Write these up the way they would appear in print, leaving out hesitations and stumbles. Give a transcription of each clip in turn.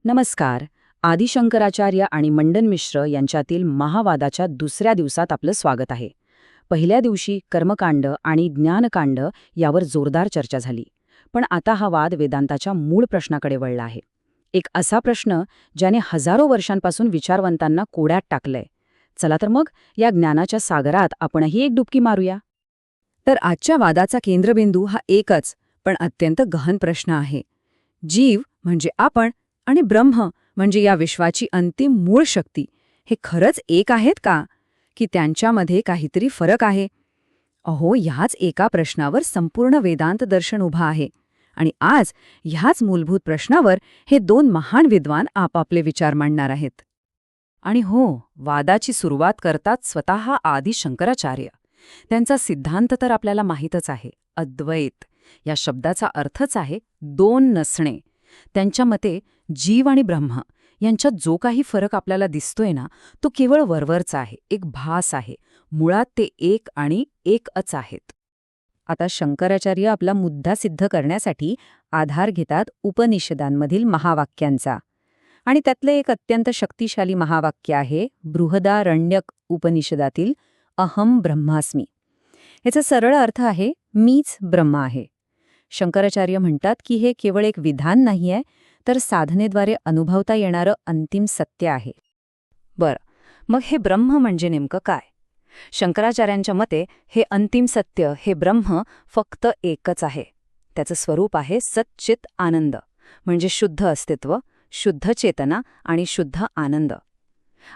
नमस्कार. आदिशंकराचार्य आणि मंडन मिश्र यांच्यातील महावादाच्या दुसऱ्या दिवसात आपलं स्वागत आहे. पहिल्या दिवशी कर्मकांड आणि ज्ञानकांड यावर जोरदार चर्चा झाली. पण आता हा वाद वेदांताच्या मूळ प्रश्नाकडे वळला आहे. एक असा प्रश्न ज्याने हजारो वर्षांपासून विचारवंतांना कोड्यात टाकलंय. चला तर मग या ज्ञानाच्या सागरात आपणही एक डुबकी मारूया. तर आजच्या वादाचा केंद्रबिंदू हा एकच पण अत्यंत गहन प्रश्न आहे. जीव म्हणजे आपण आणि ब्रह्म म्हणजे या विश्वाची अंतिम मूळ शक्ती हे खरंच एक आहेत का, की त्यांच्यामध्ये काहीतरी फरक आहे? अहो, ह्याच एका प्रश्नावर संपूर्ण वेदांत दर्शन उभा आहे. आणि आज ह्याच मूलभूत प्रश्नावर हे दोन महान विद्वान आपापले विचार मांडणार आहेत. आणि हो, वादाची सुरुवात करतात स्वतः आदि शंकराचार्य. त्यांचा सिद्धांत तर आपल्याला माहीतच आहे, अद्वैत. या शब्दाचा अर्थच आहे दोन नसणे. त्यांच्या मते जीव आणि ब्रह्म यांच्यात जो काही फरक आपल्याला दिसतोय ना, तो केवळ वरवरचा आहे, एक भास आहे. मुळात ते एक आणि एकच आहेत. आता शंकराचार्य आपला मुद्दा सिद्ध करण्यासाठी आधार घेतात उपनिषदांमधील महावाक्यांचा. आणि त्यातलं एक अत्यंत शक्तिशाली महावाक्य आहे बृहदारण्यक उपनिषदातील अहम ब्रह्मास्मी. याचा सरळ अर्थ आहे मीच ब्रह्म आहे. शंकराचार्य म्हणतात की हे केवळ एक विधान नाहीये, तर साधनेद्वारे अनुभवता येणारं अंतिम सत्य आहे. बरं, मग हे ब्रह्म म्हणजे नेमकं काय? शंकराचार्यांच्या मते हे अंतिम सत्य, हे ब्रह्म फक्त एकच आहे. त्याचं स्वरूप आहे सच्चित आनंद, म्हणजे शुद्ध अस्तित्व, शुद्ध चेतना आणि शुद्ध आनंद.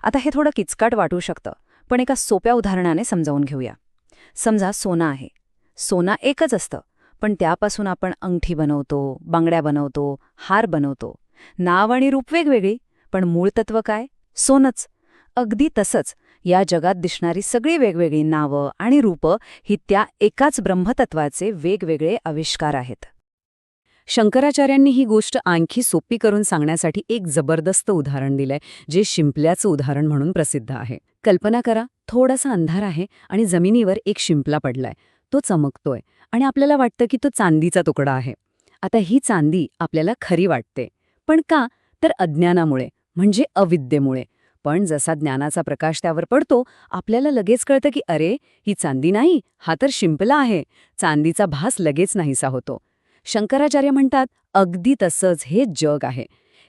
आता हे थोडं किचकट वाटू शकतं, पण एका सोप्या उदाहरणाने समजावून घेऊया. समजा सोनं आहे. सोनं एकच असतं, पण त्यापासून आपण अंगठी बनवतो, बांगड्या बनवतो, हार बनवतो. नाव आणि रूप वेगवेगळी, पण मूळ तत्व काय? सोनच. अगदी तसंच या जगात दिसणारी सगळी वेगवेगळी नावं आणि रूपं ही त्या एकाच ब्रह्मतत्वाचे वेगवेगळे आविष्कार आहेत. शंकराचार्यांनी ही गोष्ट आणखी सोपी करून सांगण्यासाठी एक जबरदस्त उदाहरण दिलंय, जे शिंपल्याचं उदाहरण म्हणून प्रसिद्ध आहे. कल्पना करा, थोडासा अंधार आहे आणि जमिनीवर एक शिंपला पडलाय. तो चमकतोय आणि आपल्याला वाटतं की तो चांदीचा तुकडा आहे. आता ही चांदी आपल्याला खरी वाटते. पण का? तर अज्ञानामुळे, म्हणजे अविद्येमुळे. पण जसा ज्ञानाचा प्रकाश त्यावर पडतो, आपल्याला लगेच कळतं की अरे, ही चांदी नाही, हा तर शिंपला आहे. चांदीचा भास लगेच नाहीसा होतो. शंकराचार्य म्हणतात अगदी तसंच हे जग आहे.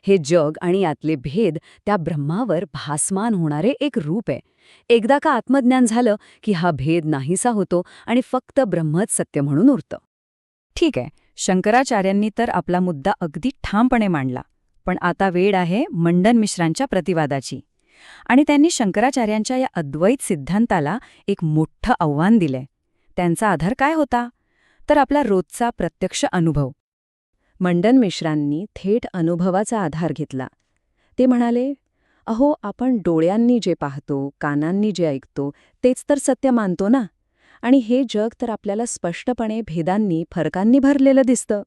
हे जग आणि यातले भेद त्या ब्रह्मावर भासमान होणारे एक रूप आहे. एकदा का आत्मज्ञान झालं की हा भेद नाहीसा होतो आणि फक्त ब्रह्मच सत्य म्हणून उरतं. ठीक आहे, शंकराचार्यांनी तर आपला मुद्दा अगदी ठामपणे मांडला. पण आता वेळ आहे मंडन मिश्रांच्या प्रतिवादाची. आणि त्यांनी शंकराचार्यांच्या या अद्वैत सिद्धांताला एक मोठं आव्हान दिलंय. त्यांचा आधार काय होता? तर आपला रोजचा प्रत्यक्ष अनुभव. मंडन मिश्रांनी थेट अनुभवाचा आधार घेतला. ते म्हणाले, अहो, आपण डोळ्यांनी जे पाहतो, कानांनी जे ऐकतो, तेच तर सत्य मानतो ना. आणि हे जग तर आपल्याला स्पष्टपणे भेदांनी, फरकांनी भरलेलं दिसतं.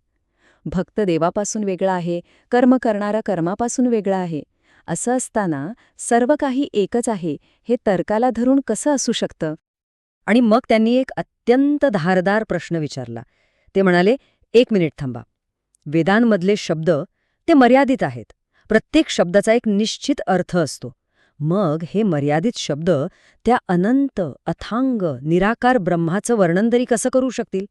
भक्त देवापासून वेगळा आहे, कर्म करणारा कर्मापासून वेगळा आहे. असं असताना सर्व काही एकच आहे, हे तर्काला धरून कसं असू शकतं? आणि मग त्यांनी एक अत्यंत धारदार प्रश्न विचारला. ते म्हणाले, एक मिनिट थांबा. वेदांमधले शब्द ते मर्यादित आहेत. प्रत्येक शब्दाचा एक निश्चित अर्थ असतो. मग हे मर्यादित शब्द त्या अनंत, अथांग, निराकार ब्रह्माचं वर्णन तरी कसं करू शकतील?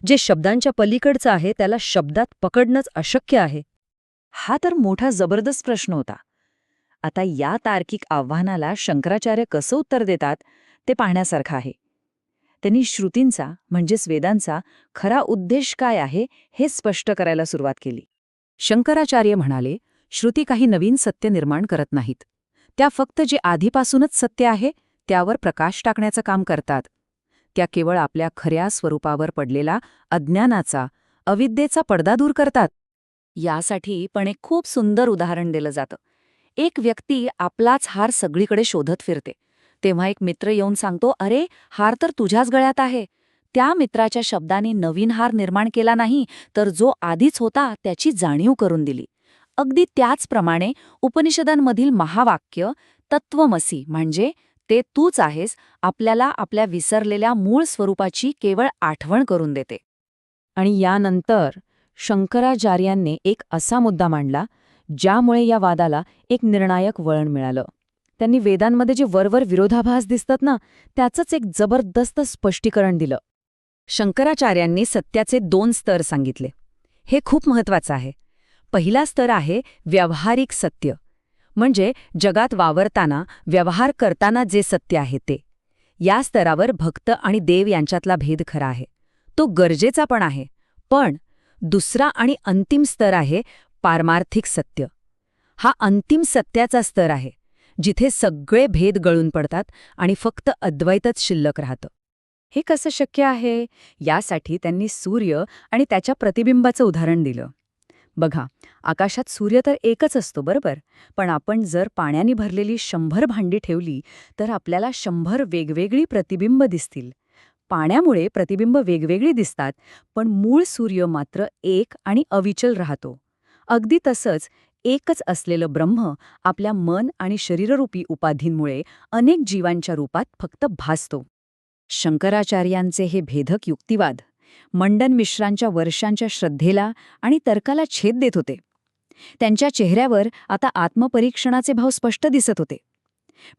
जे शब्दांच्या पलीकडचं आहे त्याला शब्दात पकडणंच अशक्य आहे. हा तर मोठा जबरदस्त प्रश्न होता. आता या तार्किक आव्हानाला शंकराचार्य कसं उत्तर देतात ते पाहण्यासारखं आहे. त्यांनी श्रुतींचा म्हणजेच वेदांचा खरा उद्देश काय आहे हे स्पष्ट करायला सुरुवात केली. शंकराचार्य म्हणाले, श्रुती काही नवीन सत्य निर्माण करत नाहीत. त्या फक्त जे आधीपासूनच सत्य आहे त्यावर प्रकाश टाकण्याचं काम करतात. त्या केवळ आपल्या खऱ्या स्वरूपावर पडलेला अज्ञानाचा, अविद्येचा पडदा दूर करतात. यासाठी पण एक खूप सुंदर उदाहरण दिलं जातं. एक व्यक्ती आपलाच हार सगळीकडे शोधत फिरते. तेव्हा एक मित्र येऊन सांगतो, अरे, हार तर तुझ्याच गळ्यात आहे. त्या मित्राच्या शब्दाने नवीन हार निर्माण केला नाही, तर जो आधीच होता त्याची जाणीव करून दिली. अगदी त्याचप्रमाणे उपनिषदांमधील महावाक्य तत्वमसी म्हणजे ते तूच आहेस, आपल्याला आपल्या विसरलेल्या मूळ स्वरूपाची केवळ आठवण करून देते. आणि यानंतर शंकराचार्यांनी एक असा मुद्दा मांडला ज्यामुळे या वादाला एक निर्णायक वळण मिळालं. त्यांनी वेदांमध्ये जे वरवर विरोधाभास दिसतात ना, त्याचंच एक जबरदस्त स्पष्टीकरण दिलं. शंकराचार्यांनी सत्याचे 2 स्तर सांगितले. हे खूप महत्वाचं आहे. पहिला स्तर आहे व्यावहारिक सत्य, म्हणजे जगात वावरताना, व्यवहार करताना जे सत्य आहे ते. या स्तरावर भक्त आणि देव यांच्यातला भेद खरा आहे. तो गरजेचा पण आहे. पण दुसरा आणि अंतिम स्तर आहे पारमार्थिक सत्य. हा अंतिम सत्याचा स्तर आहे, जिथे सगळे भेद गळून पडतात आणि फक्त अद्वैतच शिल्लक राहतं. हे कसं शक्य आहे? यासाठी त्यांनी सूर्य आणि त्याच्या प्रतिबिंबाचं उदाहरण दिलं. बघा, आकाशात सूर्य तर एकच असतो, बरोबर? पण आपण जर पाण्याने भरलेली 100 भांडी ठेवली तर आपल्याला 100 वेगवेगळी प्रतिबिंब दिसतील. पाण्यामुळे प्रतिबिंब वेगवेगळी दिसतात, पण मूळ सूर्य मात्र एक आणि अविचल राहतो. अगदी तसंच एकच असलेलं ब्रह्म आपल्या मन आणि शरीररूपी उपाधींमुळे अनेक जीवांच्या रूपात फक्त भासतो. शंकराचार्यांचे हे भेदक युक्तिवाद मंडन मिश्रांच्या वर्षांच्या श्रद्धेला आणि तर्काला छेद देत होते. त्यांच्या चेहऱ्यावर आता आत्मपरीक्षणाचे भाव स्पष्ट दिसत होते.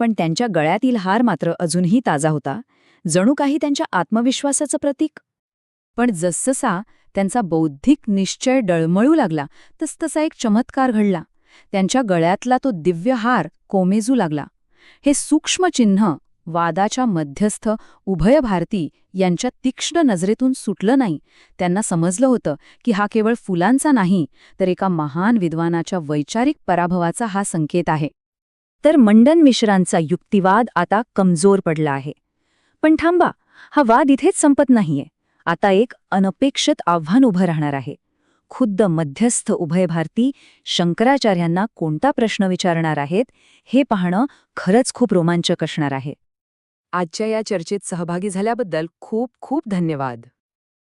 पण त्यांच्या गळ्यातील हार मात्र अजूनही ताजा होता, जणू काही त्यांच्या आत्मविश्वासाचं प्रतीक. पण जसजसा त्यांचा बौद्धिक निश्चय डळमळू लागला, तसतसा एक चमत्कार घडला. त्यांच्या गळ्यातला तो दिव्य हार कोमेजू लागला. हे सूक्ष्म चिन्ह वादाच्या मध्यस्थ उभय भारती यांच्या तीक्ष्ण नजरेतून सुटलं नाही. त्यांना समजलं होतं की हा केवळ फुलांचा नाही, तर एका महान विद्वानाच्या वैचारिक पराभवाचा हा संकेत आहे. तर मंडन मिश्रांचा युक्तिवाद आता कमजोर पडला आहे. पण थांबा, हा वाद इथेच संपत नाहीये. आता एक अनपेक्षित आव्हान उभं राहणार आहे. खुद्द मध्यस्थ उभय भारती शंकराचार्यांना कोणता प्रश्न विचारणार आहेत, हे पाहणं खरंच खूप रोमांचक असणार आहे. आजच्या या चर्चेत सहभागी झाल्याबद्दल खूप खूप धन्यवाद.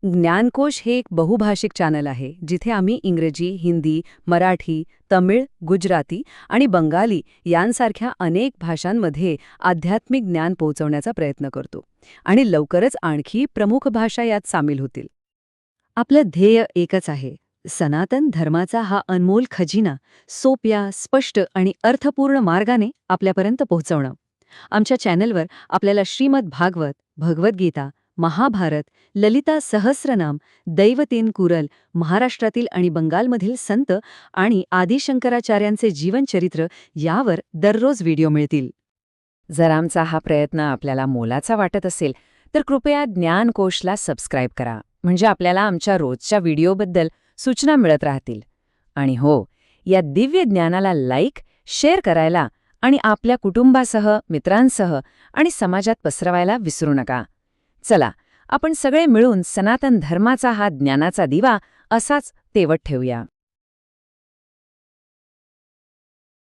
ज्ञानकोश हे एक बहुभाषिक चॅनल आहे, जिथे आम्ही इंग्रजी, हिंदी, मराठी, तमिळ, गुजराती आणि बंगाली यांसारख्या अनेक भाषांमध्ये आध्यात्मिक ज्ञान पोहोचवण्याचा प्रयत्न करतो. आणि लवकरच आणखी प्रमुख भाषा यात सामील होतील. आपलं ध्येय एकच आहे, सनातन धर्माचा हा अनमोल खजिना सोप्या, स्पष्ट आणि अर्थपूर्ण मार्गाने आपल्यापर्यंत पोहोचवणं. आमच्या चॅनलवर आपल्याला श्रीमद भागवत, भगवद्गीता, महाभारत, ललिता सहस्रनाम, दैवतेन कुरल, महाराष्ट्रातील आणि बंगालमधील संत आणि आदि शंकराचार्यांचे जीवनचरित्र यावर दररोज व्हिडिओ मिळतील. जर आमचा हा प्रयत्न आपल्याला मोलाचा वाटत असेल तर कृपया ज्ञानकोशला सबस्क्राईब करा, म्हणजे आपल्याला आमच्या रोजच्या व्हिडिओबद्दल सूचना मिळत राहतील. आणि हो, या दिव्य ज्ञानाला लाईक, शेअर करायला आणि आपल्या कुटुंबासह, मित्रांसह आणि समाजात पसरवायला विसरू नका. चला, आपण सगळे मिळून सनातन धर्माचा हा ज्ञानाचा दिवा असाच तेवत ठेवूया.